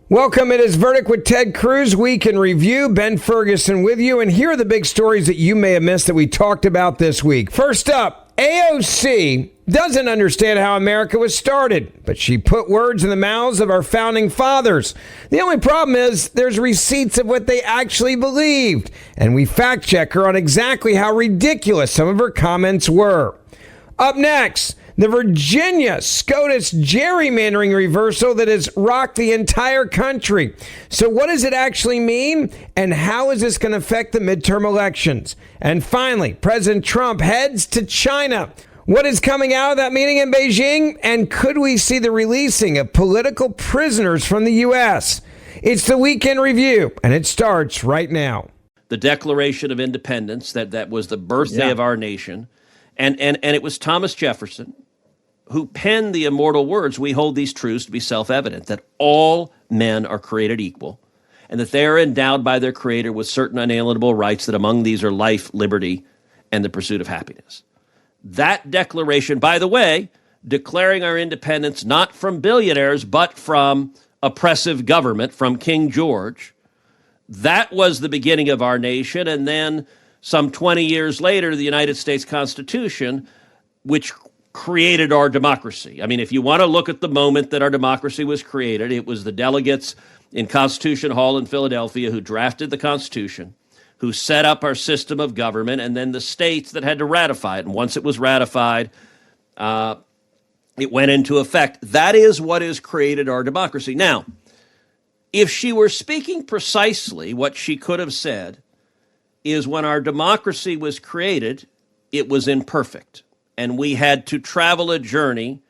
Welcome. It is Verdict with Ted Cruz, Week in Review. Ben Ferguson with you. And here are the big stories that you may have missed that we talked about this week. First up, AOC doesn't understand how America was started, but she put words in the mouths of our founding fathers. The only problem is there's receipts of what they actually believed, and we fact check her on exactly how ridiculous some of her comments were. Up next, the Virginia SCOTUS gerrymandering reversal that has rocked the entire country. So what does it actually mean? And how is this going to affect the midterm elections? And finally, President Trump heads to China. What is coming out of that meeting in Beijing? And could we see the releasing of political prisoners from the U.S.? It's the Week in Review, and it starts right now. The Declaration of Independence, that was the birthday of our nation. And it was Thomas Jefferson who penned the immortal words, "We hold these truths to be self-evident, that all men are created equal, and that they are endowed by their Creator with certain unalienable rights, that among these are life, liberty, and the pursuit of happiness." That declaration, by the way, declaring our independence not from billionaires, but from oppressive government, from King George, that was the beginning of our nation. And then some 20 years later, the United States Constitution, which created our democracy. I mean, if you want to look at the moment that our democracy was created, it was the delegates in Constitution Hall in Philadelphia who drafted the Constitution, who set up our system of government, and then the states that had to ratify it. And once it was ratified, it went into effect. That is what has created our democracy. Now, if she were speaking precisely, what she could have said is, when our democracy was created, it was imperfect, and we had to travel a journey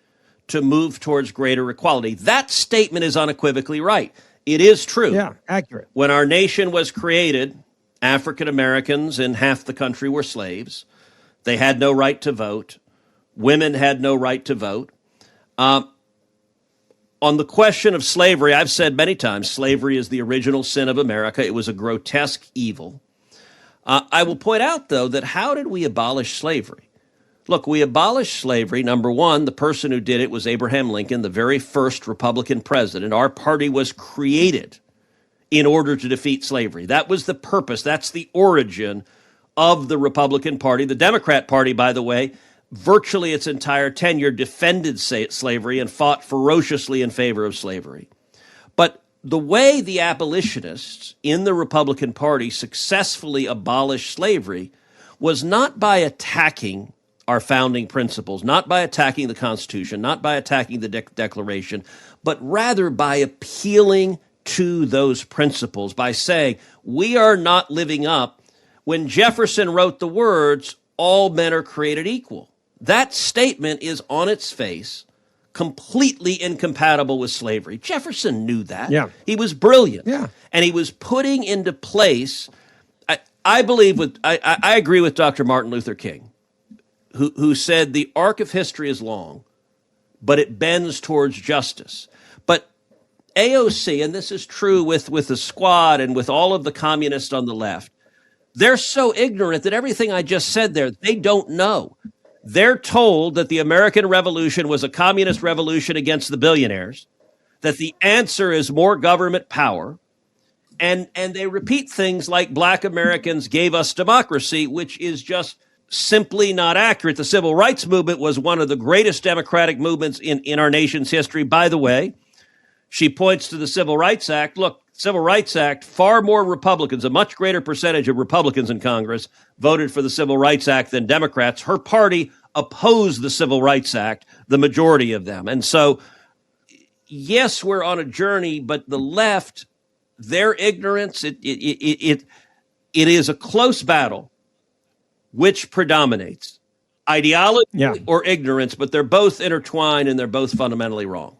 to move towards greater equality. That statement is unequivocally right. It is true. Yeah, accurate. When our nation was created, African Americans in half the country were slaves. They had no right to vote. Women had no right to vote. On the question of slavery, I've said many times, slavery is the original sin of America. It was a grotesque evil. I will point out, though, that how did we abolish slavery? Look, we abolished slavery. Number one, the person who did it was Abraham Lincoln, the very first Republican president. Our party was created in order to defeat slavery. That was the purpose. That's the origin of the Republican Party. The Democrat Party, by the way, virtually its entire tenure defended slavery and fought ferociously in favor of slavery. But the way the abolitionists in the Republican Party successfully abolished slavery was not by attacking our founding principles, not by attacking the Constitution, not by attacking the Declaration, but rather by appealing to those principles, by saying, we are not living up. When Jefferson wrote the words, "All men are created equal," that statement is on its face completely incompatible with slavery. Jefferson knew that. Yeah. He was brilliant. Yeah. And he was putting into place, I agree with Dr. Martin Luther King, who said the arc of history is long, but it bends towards justice. But AOC, and this is true with the Squad and with all of the communists on the left, they're so ignorant that everything I just said there, they don't know. They're told that the American Revolution was a communist revolution against the billionaires, that the answer is more government power, and they repeat things like Black Americans gave us democracy, which is just simply not accurate. The Civil Rights Movement was one of the greatest democratic movements in our nation's history. By the way, she points to the Civil Rights Act. Look, Civil Rights Act, far more Republicans, a much greater percentage of Republicans in Congress voted for the Civil Rights Act than Democrats. Her party opposed the Civil Rights Act, the majority of them. And so, yes, we're on a journey, but the left, their ignorance, it is a close battle. Which predominates, ideology or ignorance, but they're both intertwined and they're both fundamentally wrong.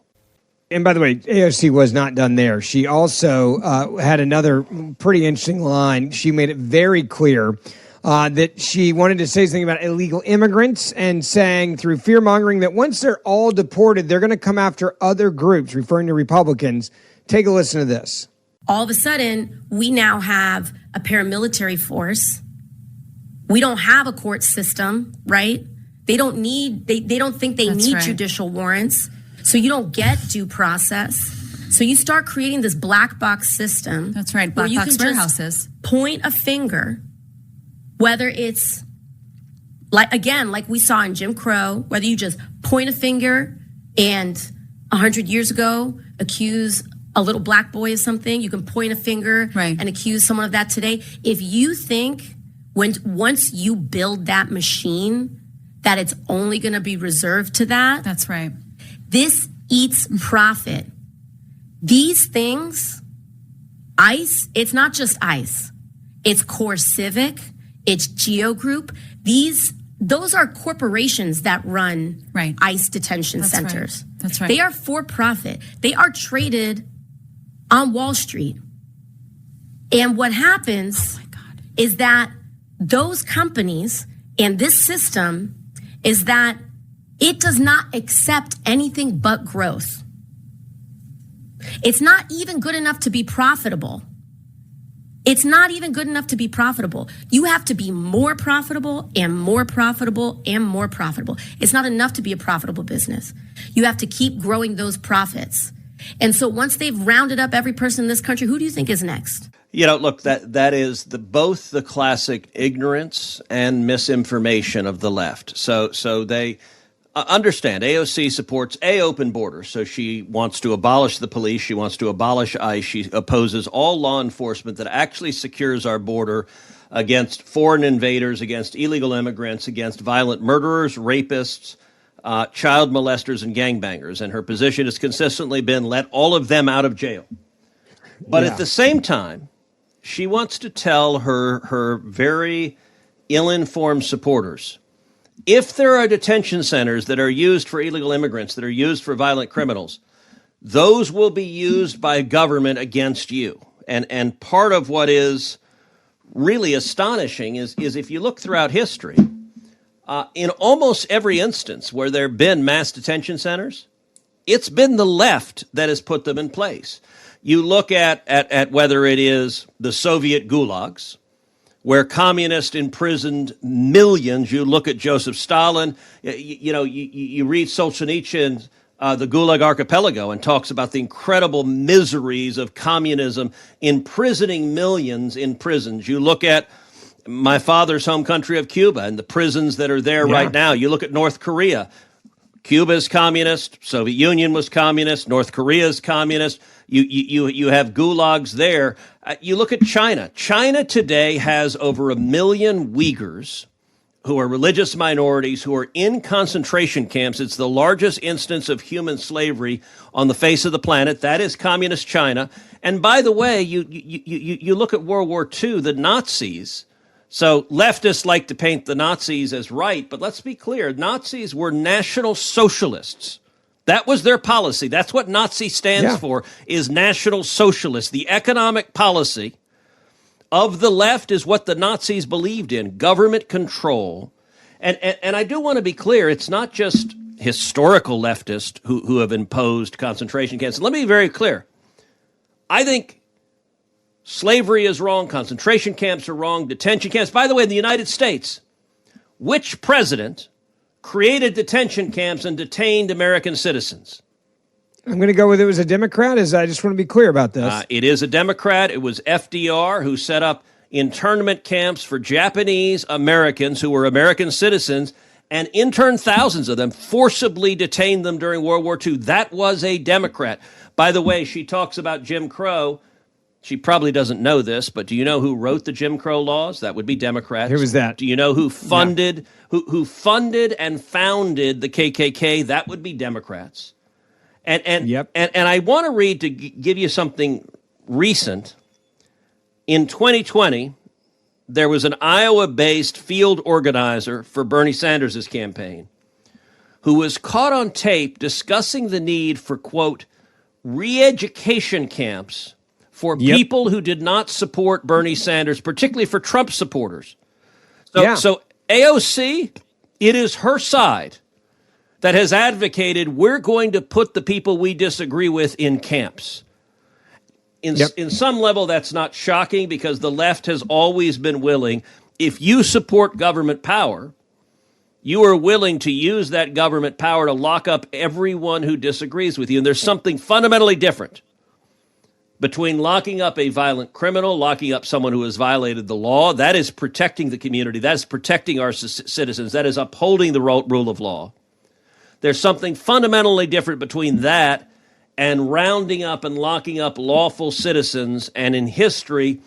And by the way, AOC was not done there. She also had another pretty interesting line. She made it very clear that she wanted to say something about illegal immigrants and saying through fear-mongering that once they're all deported, they're going to come after other groups, referring to Republicans. Take a listen to this. All of a sudden, we now have a paramilitary force. We don't have a court system, right? They don't think they need judicial warrants. So you don't get due process. So you start creating this black box system. That's right, black box warehouses. Point a finger, whether it's like we saw in Jim Crow, whether you just point a finger and 100 years ago accuse a little black boy of something, you can point a finger and accuse someone of that today. If you think once you build that machine that it's only going to be reserved to that. That's right. This eats profit. These things, ICE, it's not just ICE. It's Core Civic, it's Geo Group. Those are corporations that run ICE detention centers. Right. That's right. They are for profit. They are traded on Wall Street. And what happens is that those companies and this system is that it does not accept anything but growth. It's not even good enough to be profitable. It's not even good enough to be profitable. You have to be more profitable and more profitable and more profitable. It's not enough to be a profitable business. You have to keep growing those profits. And so once they've rounded up every person in this country, who do you think is next? Look, that is both the classic ignorance and misinformation of the left. So they understand AOC supports open borders. So she wants to abolish the police. She wants to abolish ICE. She opposes all law enforcement that actually secures our border against foreign invaders, against illegal immigrants, against violent murderers, rapists, child molesters, and gangbangers. And her position has consistently been let all of them out of jail. But at the same time, she wants to tell her very ill-informed supporters, if there are detention centers that are used for illegal immigrants, that are used for violent criminals, those will be used by government against you. And part of what is really astonishing is if you look throughout history, in almost every instance where there have been mass detention centers, it's been the left that has put them in place. You look at whether it is the Soviet gulags, where communists imprisoned millions. You look at Joseph Stalin. You read Solzhenitsyn's The Gulag Archipelago and talks about the incredible miseries of communism imprisoning millions in prisons. You look at my father's home country of Cuba and the prisons that are there right now. You look at North Korea. Cuba is communist. Soviet Union was communist. North Korea is communist. You have gulags there. You look at China. China today has over 1 million Uyghurs who are religious minorities who are in concentration camps. It's the largest instance of human slavery on the face of the planet. That is communist China. And by the way, you look at World War II, the Nazis. So leftists like to paint the Nazis as right, but let's be clear. Nazis were National Socialists. That was their policy. That's what Nazi stands for, is National Socialist. The economic policy of the left is what the Nazis believed in, government control. And I do want to be clear, it's not just historical leftists who have imposed concentration camps. Let me be very clear. I think slavery is wrong, concentration camps are wrong, detention camps. By the way, in the United States, which president created detention camps and detained American citizens? I'm going to go with it was a Democrat. I just want to be clear about this. It is a Democrat. It was FDR who set up internment camps for Japanese Americans who were American citizens and interned thousands of them, forcibly detained them during World War II. That was a Democrat. By the way, she talks about Jim Crow. She probably doesn't know this, but do you know who wrote the Jim Crow laws? That would be Democrats. Who was that? Do you know who funded who funded and founded the KKK? That would be Democrats. And I want to read to give you something recent. In 2020, there was an Iowa-based field organizer for Bernie Sanders' campaign who was caught on tape discussing the need for, quote, re-education camps for people who did not support Bernie Sanders, particularly for Trump supporters. So AOC, it is her side that has advocated we're going to put the people we disagree with in camps. In some level, that's not shocking because the left has always been willing, if you support government power, you are willing to use that government power to lock up everyone who disagrees with you. And there's something fundamentally different between locking up a violent criminal, locking up someone who has violated the law. That is protecting the community. That is protecting our citizens. That is upholding the rule of law. There's something fundamentally different between that and rounding up and locking up lawful citizens. And in history,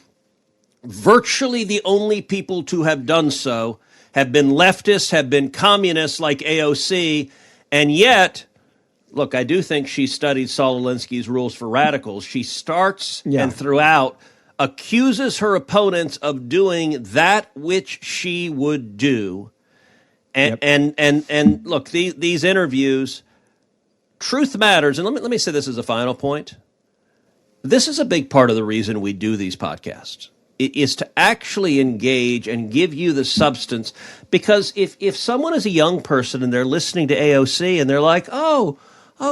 virtually the only people to have done so have been leftists, have been communists like AOC. And yet, look, I do think she studied Saul Alinsky's Rules for Radicals. She starts and throughout accuses her opponents of doing that which she would do. And look, these interviews, truth matters. And let me say this as a final point. This is a big part of the reason we do these podcasts. It is to actually engage and give you the substance. Because if someone is a young person and they're listening to AOC and they're like, oh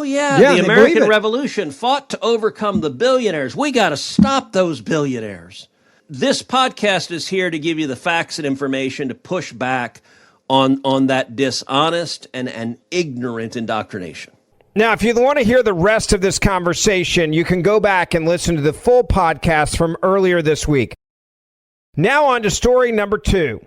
yeah, the American Revolution fought to overcome the billionaires. We got to stop those billionaires. This podcast is here to give you the facts and information to push back on that dishonest and ignorant indoctrination. Now, if you want to hear the rest of this conversation, you can go back and listen to the full podcast from earlier this week. Now on to story number 2.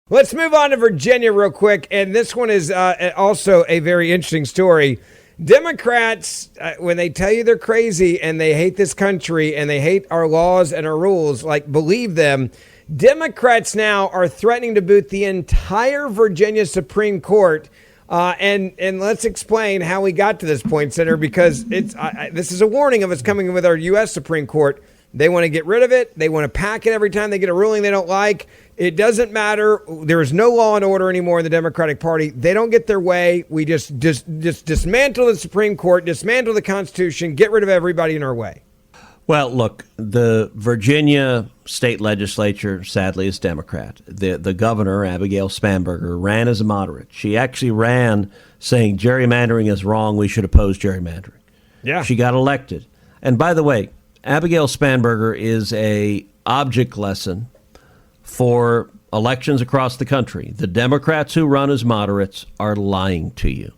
Let's move on to Virginia real quick. And this one is also a very interesting story. Democrats, when they tell you they're crazy and they hate this country and they hate our laws and our rules, like, believe them. Democrats now are threatening to boot the entire Virginia Supreme Court. And let's explain how we got to this point, Senator, because this is a warning of what's coming with our U.S. Supreme Court. They want to get rid of it. They want to pack it every time they get a ruling they don't like. It doesn't matter. There is no law and order anymore in the Democratic Party. They don't get their way. We just dismantle the Supreme Court, dismantle the Constitution, get rid of everybody in our way. Well, look, the Virginia state legislature, sadly, is Democrat. The governor, Abigail Spanberger, ran as a moderate. She actually ran saying gerrymandering is wrong. We should oppose gerrymandering. Yeah. She got elected. And by the way, Abigail Spanberger is a object lesson for elections across the country. The Democrats who run as moderates are lying to you.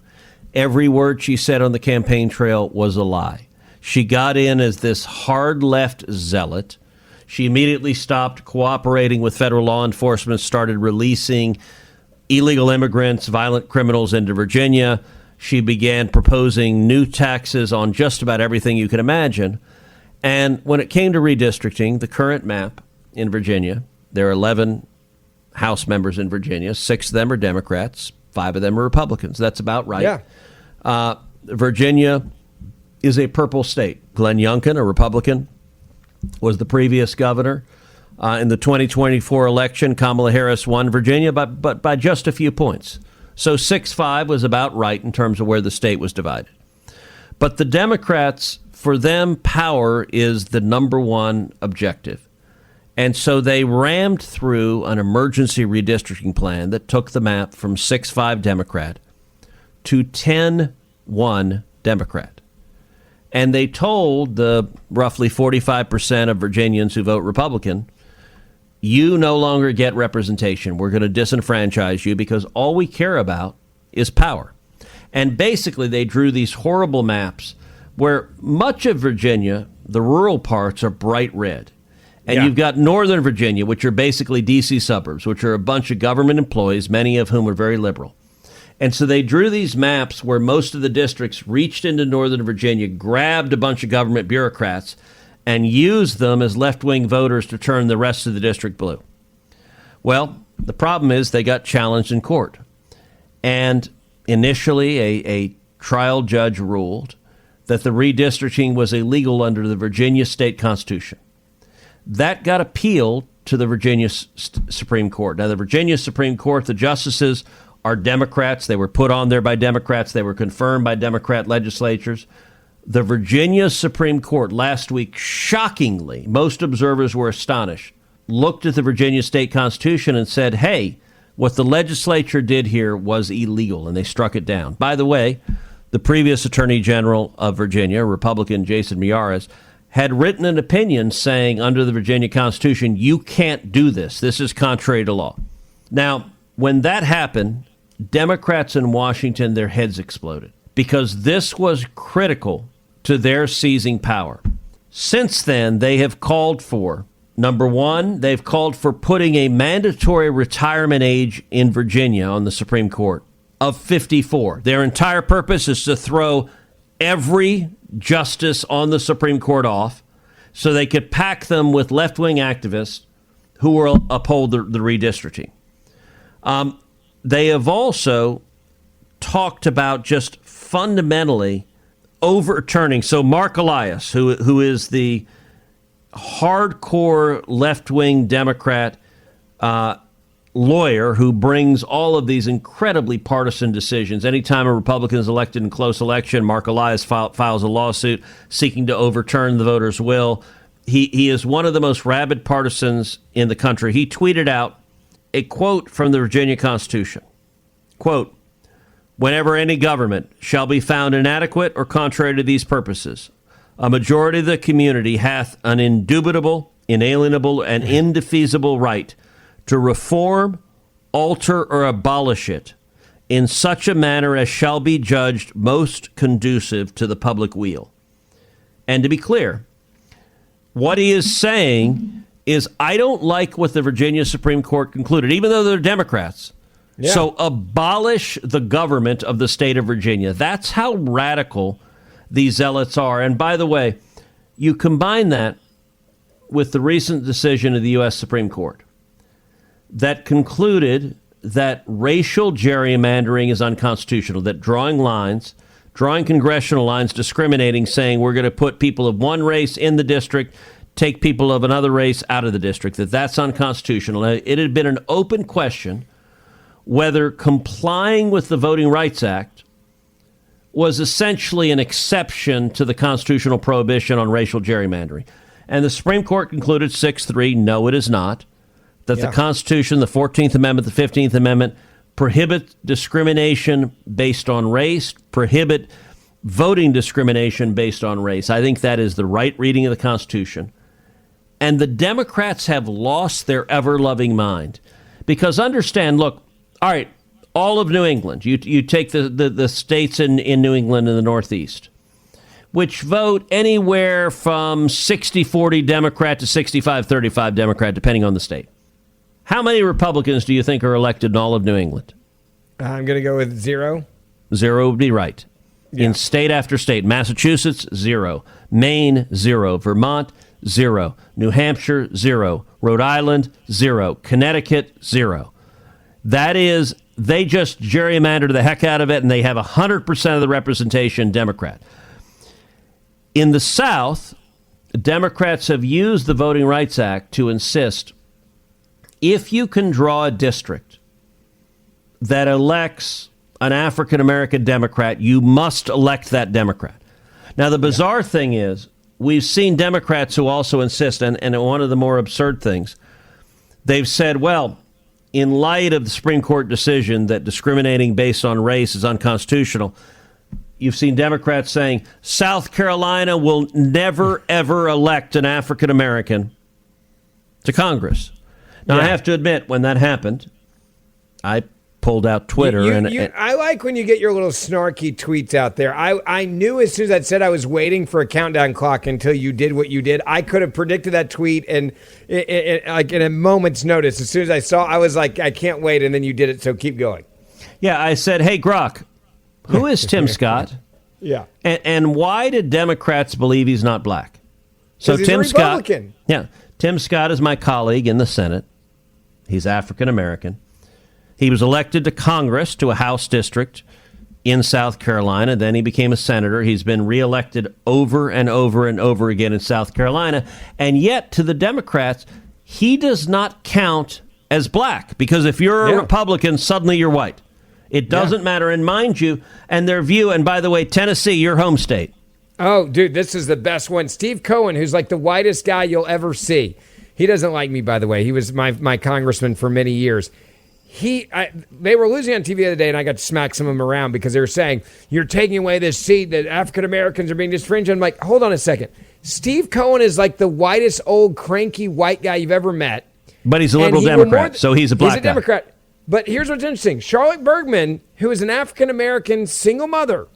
Every word she said on the campaign trail was a lie. She got in as this hard left zealot. She immediately stopped cooperating with federal law enforcement, started releasing illegal immigrants, violent criminals into Virginia. She began proposing new taxes on just about everything you can imagine. And when it came to redistricting, the current map in Virginia, there are 11 House members in Virginia. 6 of them are Democrats. 5 of them are Republicans. That's about right. Yeah. Virginia is a purple state. Glenn Youngkin, a Republican, was the previous governor. In the 2024 election, Kamala Harris won Virginia, but by just a few points. So 6-5 was about right in terms of where the state was divided. But the Democrats, for them, power is the number one objective. And so they rammed through an emergency redistricting plan that took the map from 6-5 Democrat to 10-1 Democrat. And they told the roughly 45% of Virginians who vote Republican, you no longer get representation. We're going to disenfranchise you because all we care about is power. And basically they drew these horrible maps where much of Virginia, the rural parts, are bright red. And you've got Northern Virginia, which are basically D.C. suburbs, which are a bunch of government employees, many of whom are very liberal. And so they drew these maps where most of the districts reached into Northern Virginia, grabbed a bunch of government bureaucrats, and used them as left-wing voters to turn the rest of the district blue. Well, the problem is they got challenged in court. And initially, a trial judge ruled that the redistricting was illegal under the Virginia state constitution. That got appealed to the Virginia Supreme Court. Now, the Virginia Supreme Court, the justices are Democrats. They were put on there by Democrats. They were confirmed by Democrat legislatures. The Virginia Supreme Court last week, shockingly, most observers were astonished, looked at the Virginia state constitution and said, hey, what the legislature did here was illegal, and they struck it down. By the way, the previous Attorney General of Virginia, Republican Jason Miyares, had written an opinion saying under the Virginia Constitution, you can't do this. This is contrary to law. Now, when that happened, Democrats in Washington, their heads exploded because this was critical to their seizing power. Since then, they have called for, number one, they've called for putting a mandatory retirement age in Virginia on the Supreme Court of 54. Their entire purpose is to throw every justice on the Supreme Court off so they could pack them with left-wing activists who will uphold the redistricting. They have also talked about just fundamentally overturning. So Mark Elias, who is the hardcore left-wing Democrat lawyer who brings all of these incredibly partisan decisions. Anytime a Republican is elected in close election, Mark Elias files a lawsuit seeking to overturn the voters' will. He is one of the most rabid partisans in the country. He tweeted out a quote from the Virginia Constitution. Quote, "Whenever any government shall be found inadequate or contrary to these purposes, a majority of the community hath an indubitable, inalienable, and indefeasible right to reform, alter, or abolish it in such a manner as shall be judged most conducive to the public weal." And to be clear, what he is saying is, I don't like what the Virginia Supreme Court concluded, even though they're Democrats. Yeah. So abolish the government of the state of Virginia. That's how radical these zealots are. And by the way, you combine that with the recent decision of the U.S. Supreme Court that concluded that racial gerrymandering is unconstitutional, that drawing congressional lines, discriminating, saying we're going to put people of one race in the district, take people of another race out of the district, that's unconstitutional. It had been an open question whether complying with the Voting Rights Act was essentially an exception to the constitutional prohibition on racial gerrymandering. And the Supreme Court concluded 6-3, no, it is not, that the Constitution, the 14th Amendment, the 15th Amendment, prohibit discrimination based on race, prohibit voting discrimination based on race. I think that is the right reading of the Constitution. And the Democrats have lost their ever-loving mind. Because understand, look, all right, all of New England, you take the states in New England and the Northeast, which vote anywhere from 60-40 Democrat to 65-35 Democrat, depending on the state. How many Republicans do you think are elected in all of New England? I'm going to go with 0. 0 would be right. Yeah. In state after state, Massachusetts, 0. Maine, 0. Vermont, 0. New Hampshire, 0. Rhode Island, 0. Connecticut, 0. That is, they just gerrymandered the heck out of it, and they have 100% of the representation Democrat. In the South, Democrats have used the Voting Rights Act to insist if you can draw a district that elects an African-American Democrat, you must elect that Democrat. Now, the bizarre thing is, we've seen Democrats who also insist, and one of the more absurd things, they've said, well, in light of the Supreme Court decision that discriminating based on race is unconstitutional, you've seen Democrats saying South Carolina will never, ever elect an African-American to Congress. Now, I have to admit, when that happened, I pulled out Twitter. I like when you get your little snarky tweets out there. I knew as soon as that said, I was waiting for a countdown clock until you did what you did. I could have predicted that tweet, and like in a moment's notice, as soon as I saw, I was like, I can't wait, and then you did it, so keep going. Yeah, I said, hey, Grok, who is Tim Scott? Yeah. And why did Democrats believe he's not black? So he's Tim a Republican. Scott, yeah, Tim Scott is my colleague in the Senate. He's African American. He was elected to Congress, to a House district in South Carolina. Then he became a senator. He's been reelected over and over and over again in South Carolina. And yet, to the Democrats, he does not count as black, because if you're a Republican, suddenly you're white. It doesn't matter. And mind you, and their view, and by the way, Tennessee, your home state. Oh, dude, this is the best one. Steve Cohen, who's like the whitest guy you'll ever see. He doesn't like me, by the way. He was my congressman for many years. They were losing on TV the other day, and I got to smack some of them around because they were saying, you're taking away this seat that African Americans are being disfringed. I'm like, hold on a second. Steve Cohen is like the whitest, old, cranky white guy you've ever met. But he's a liberal Democrat, so he's a black guy. He's a Democrat. But here's what's interesting. Charlotte Bergman, who is an African American single mother,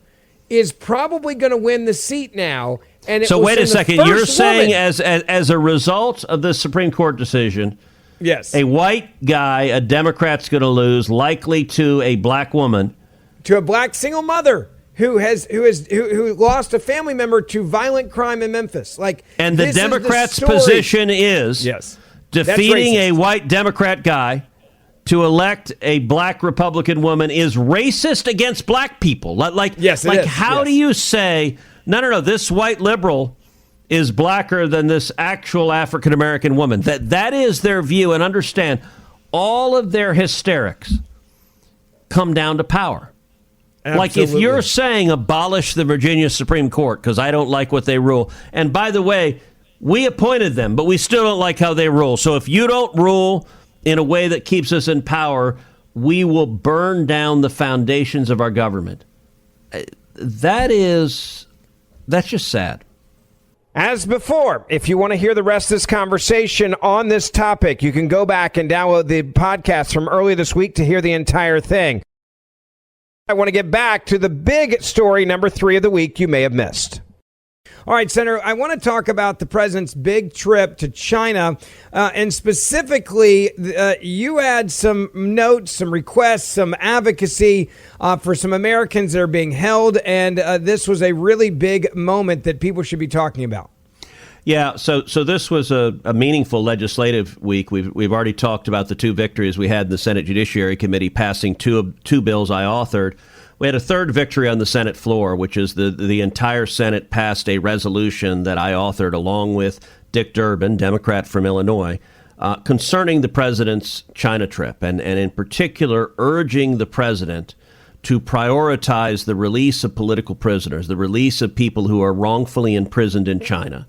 is probably going to win the seat now And so wait a second. You're saying woman. as a result of the Supreme Court decision, yes, a white guy, a Democrat's going to lose, likely to a black woman, to a black single mother who lost a family member to violent crime in Memphis. And the Democrats' position is defeating a white Democrat guy to elect a black Republican woman is racist against black people. How do you say, no, this white liberal is blacker than this actual African American woman? That is their view. And understand, all of their hysterics come down to power. Absolutely. Like if you're saying abolish the Virginia Supreme Court because I don't like what they rule. And by the way, we appointed them, but we still don't like how they rule. So if you don't rule in a way that keeps us in power, we will burn down the foundations of our government. That's just sad. As before, if you want to hear the rest of this conversation on this topic, you can go back and download the podcast from earlier this week to hear the entire thing. I want to get back to the big story, number 3 of the week you may have missed. All right, Senator, I want to talk about the president's big trip to China. And specifically, you had some notes, some requests, some advocacy for some Americans that are being held. And this was a really big moment that people should be talking about. Yeah, so this was a meaningful legislative week. We've already talked about the 2 victories we had in the Senate Judiciary Committee, passing two bills I authored. We had a third victory on the Senate floor, which is the entire Senate passed a resolution that I authored along with Dick Durbin, Democrat from Illinois, concerning the president's China trip, and in particular urging the president to prioritize the release of political prisoners, the release of people who are wrongfully imprisoned in China.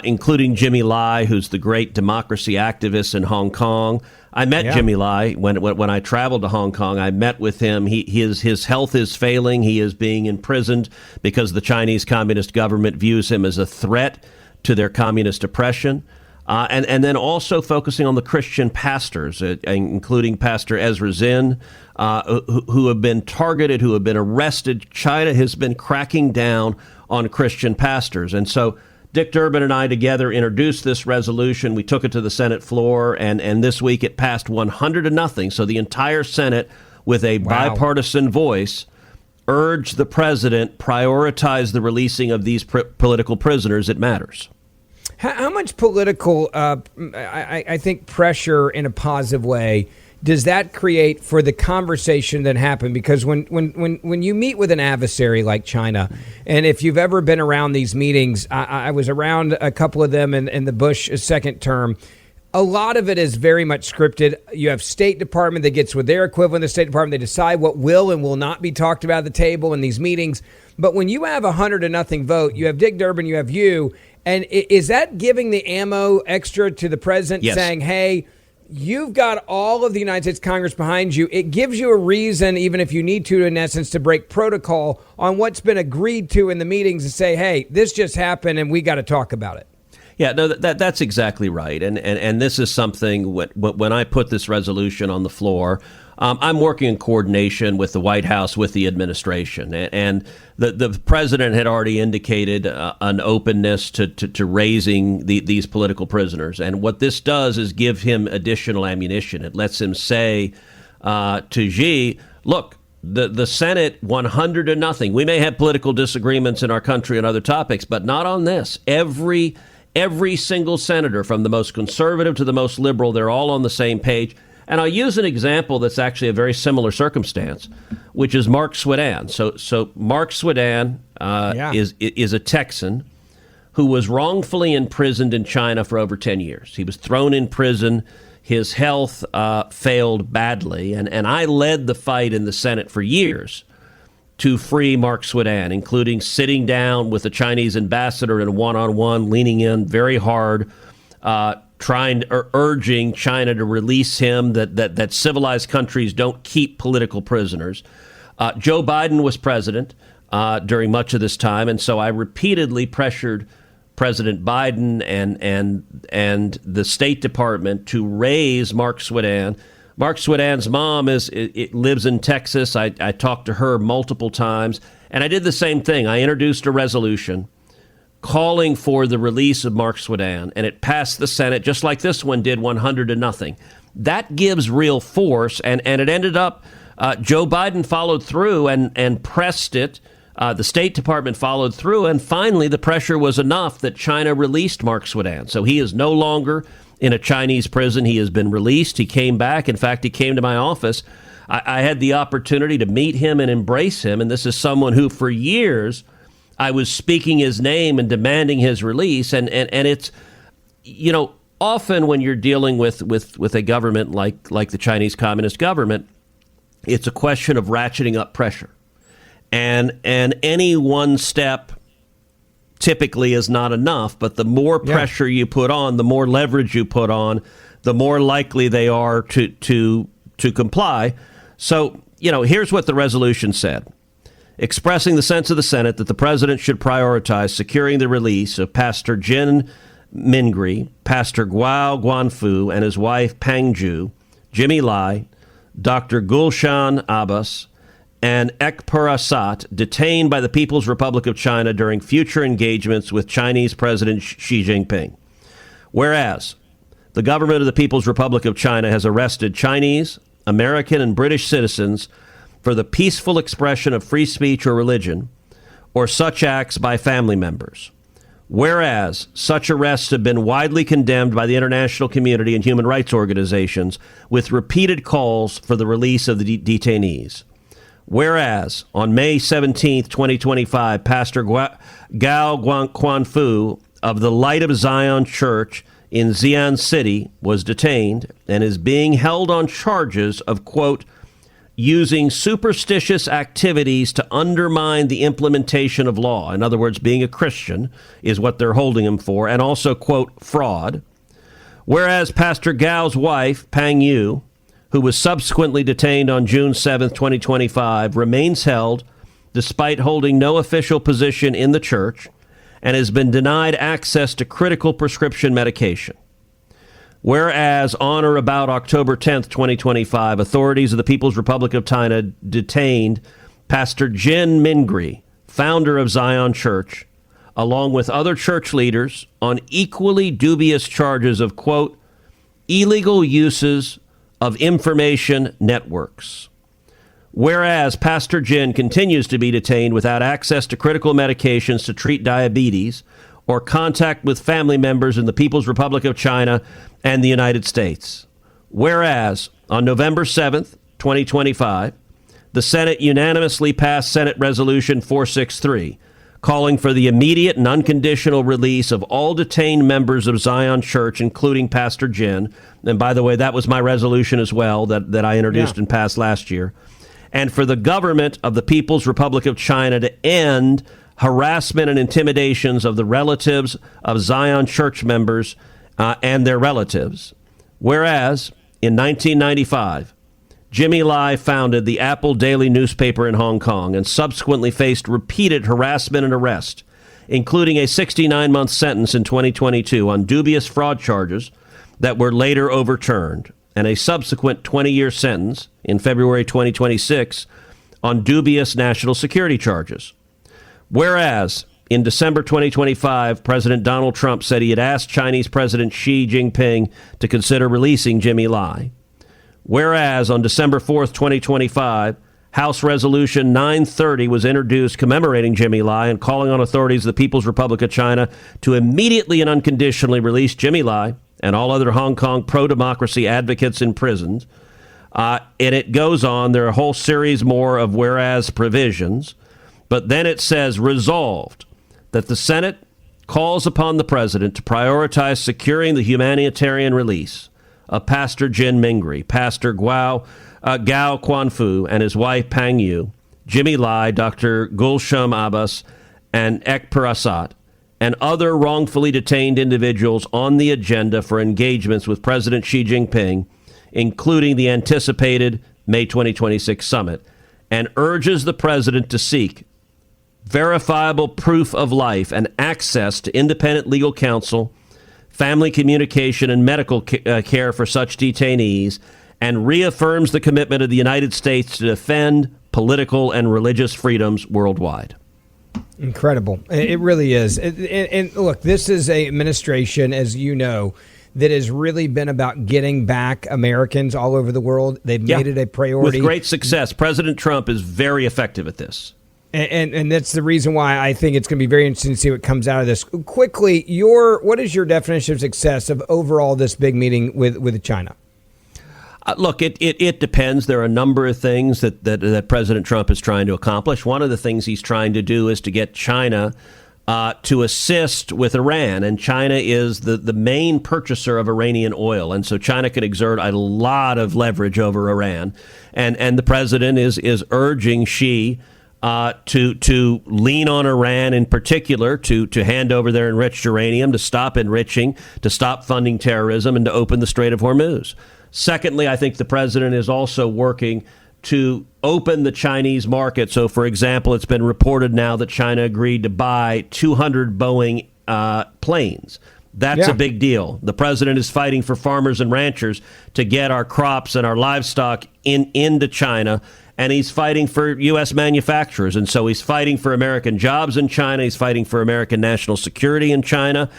Including Jimmy Lai, who's the great democracy activist in Hong Kong. I met Jimmy Lai when I traveled to Hong Kong. I met with him. His health is failing. He is being imprisoned because the Chinese Communist government views him as a threat to their communist oppression. And then also focusing on the Christian pastors, including Pastor Ezra Zinn, who have been targeted, who have been arrested. China has been cracking down on Christian pastors. And so Dick Durbin and I together introduced this resolution. We took it to the Senate floor, and this week it passed 100-0. So the entire Senate, with a bipartisan voice, urged the president prioritize the releasing of these political prisoners. It matters. How much political, I think, pressure in a positive way does that create for the conversation that happened? Because when you meet with an adversary like China, and if you've ever been around these meetings, I was around a couple of them in the Bush second term. A lot of it is very much scripted. You have State Department that gets with their equivalent of the State Department. They decide what will and will not be talked about at the table in these meetings. But when you have 100-0 vote, you have Dick Durbin, you have you. And is that giving the ammo extra to the president, saying, hey, you've got all of the United States Congress behind you. It gives you a reason, even if you need to, in essence, to break protocol on what's been agreed to in the meetings and say, hey, this just happened and we got to talk about it. Yeah, no, that's exactly right. And this is something when I put this resolution on the floor, I'm working in coordination with the White House, with the administration. And the president had already indicated an openness to raising these political prisoners. And what this does is give him additional ammunition. It lets him say to Xi, look, the Senate 100-0. We may have political disagreements in our country on other topics, but not on this. Every single senator, from the most conservative to the most liberal, they're all on the same page. And I'll use an example that's actually a very similar circumstance, which is Mark Swedan. So Mark Swedan is a Texan who was wrongfully imprisoned in China for over 10 years. He was thrown in prison. His health failed badly. And I led the fight in the Senate for years to free Mark Swedan, including sitting down with the Chinese ambassador in a one-on-one, leaning in very hard, urging China to release him, that civilized countries don't keep political prisoners. Joe Biden was president during much of this time, and so I repeatedly pressured President Biden and the State Department to raise Mark Swedan. Mark Swedan's mom lives in Texas. I talked to her multiple times, and I did the same thing. I introduced a resolution calling for the release of Mark Sweden, and it passed the Senate just like this one did, 100-0. That gives real force, and it ended up Joe Biden followed through and pressed it. The State Department followed through, and finally the pressure was enough that China released Mark Sweden. So he is no longer in a Chinese prison. He has been released. He came back. In fact, he came to my office. I had the opportunity to meet him and embrace him, and this is someone who for years I was speaking his name and demanding his release. And it's, you know, often when you're dealing with a government like the Chinese Communist government, it's a question of ratcheting up pressure. And any one step typically is not enough, but the more pressure you put on, the more leverage you put on, the more likely they are to comply. So, you know, here's what the resolution said. Expressing the sense of the Senate that the president should prioritize securing the release of Pastor Jin Mingri, Pastor Guo Guanfu and his wife Pang Ju, Jimmy Lai, Dr. Gulshan Abbas, and Ek Parasat, detained by the People's Republic of China during future engagements with Chinese President Xi Jinping. Whereas the government of the People's Republic of China has arrested Chinese, American, and British citizens for the peaceful expression of free speech or religion, or such acts by family members. Whereas such arrests have been widely condemned by the international community and human rights organizations, with repeated calls for the release of the detainees. Whereas on May 17th, 2025, Pastor Gao Guanfu of the Light of Zion Church in Xi'an City was detained and is being held on charges of, quote, using superstitious activities to undermine the implementation of law. In other words, being a Christian is what they're holding him for, and also, quote, fraud. Whereas Pastor Gao's wife, Pang Yu, who was subsequently detained on June 7th, 2025, remains held despite holding no official position in the church and has been denied access to critical prescription medication. Whereas on or about October 10th, 2025, authorities of the People's Republic of China detained Pastor Jin Mingri, founder of Zion Church, along with other church leaders on equally dubious charges of, quote, illegal uses of information networks. Whereas Pastor Jin continues to be detained without access to critical medications to treat diabetes or contact with family members in the People's Republic of China and the United States. Whereas on November 7th, 2025, the Senate unanimously passed Senate Resolution 463, calling for the immediate and unconditional release of all detained members of Zion Church, including Pastor Jin. And by the way, that was my resolution as well that I introduced and passed last year. And for the government of the People's Republic of China to end harassment and intimidations of the relatives of Zion Church members and their relatives. Whereas in 1995, Jimmy Lai founded the Apple Daily newspaper in Hong Kong and subsequently faced repeated harassment and arrest, including a 69-month sentence in 2022 on dubious fraud charges that were later overturned, and a subsequent 20-year sentence in February 2026 on dubious national security charges. Whereas in December 2025, President Donald Trump said he had asked Chinese President Xi Jinping to consider releasing Jimmy Lai. Whereas on December 4th, 2025, House Resolution 930 was introduced commemorating Jimmy Lai and calling on authorities of the People's Republic of China to immediately and unconditionally release Jimmy Lai and all other Hong Kong pro-democracy advocates in prisons. And it goes on. There are a whole series more of whereas provisions. But then it says, resolved, that the Senate calls upon the president to prioritize securing the humanitarian release of Pastor Jin Mingri, Pastor Gao Guanfu and his wife Pang Yu, Jimmy Lai, Dr. Gulshan Abbas, and Ek Parasat, and other wrongfully detained individuals on the agenda for engagements with President Xi Jinping, including the anticipated May 2026 summit, and urges the president to seek verifiable proof of life and access to independent legal counsel, family communication, and medical care for such detainees, and reaffirms the commitment of the United States to defend political and religious freedoms worldwide. Incredible. It really is. And look, this is a administration, as you know, that has really been about getting back Americans all over the world. They've made it a priority. With great success. President Trump is very effective at this. And that's the reason why I think it's going to be very interesting to see what comes out of this. Quickly, what is your definition of success of overall this big meeting with China? Look, it depends. There are a number of things that President Trump is trying to accomplish. One of the things he's trying to do is to get China to assist with Iran. And China is the main purchaser of Iranian oil. And so China could exert a lot of leverage over Iran. And the president is urging Xi to lean on Iran in particular, to hand over their enriched uranium, to stop enriching, to stop funding terrorism, and to open the Strait of Hormuz. Secondly, I think the president is also working to open the Chinese market. So, for example, it's been reported now that China agreed to buy 200 Boeing planes. That's a big deal. The president is fighting for farmers and ranchers to get our crops and our livestock into China. And he's fighting for U.S. manufacturers. And so he's fighting for American jobs in China. He's fighting for American national security in China.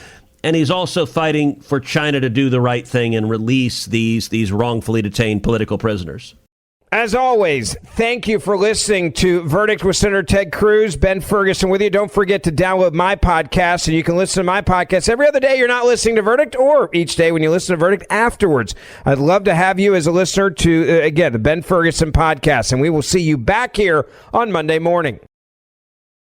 And he's also fighting for China to do the right thing and release these wrongfully detained political prisoners. As always, thank you for listening to Verdict with Senator Ted Cruz. Ben Ferguson with you. Don't forget to download my podcast, and you can listen to my podcast every other day you're not listening to Verdict, or each day when you listen to Verdict afterwards. I'd love to have you as a listener to, again, the Ben Ferguson podcast, and we will see you back here on Monday morning.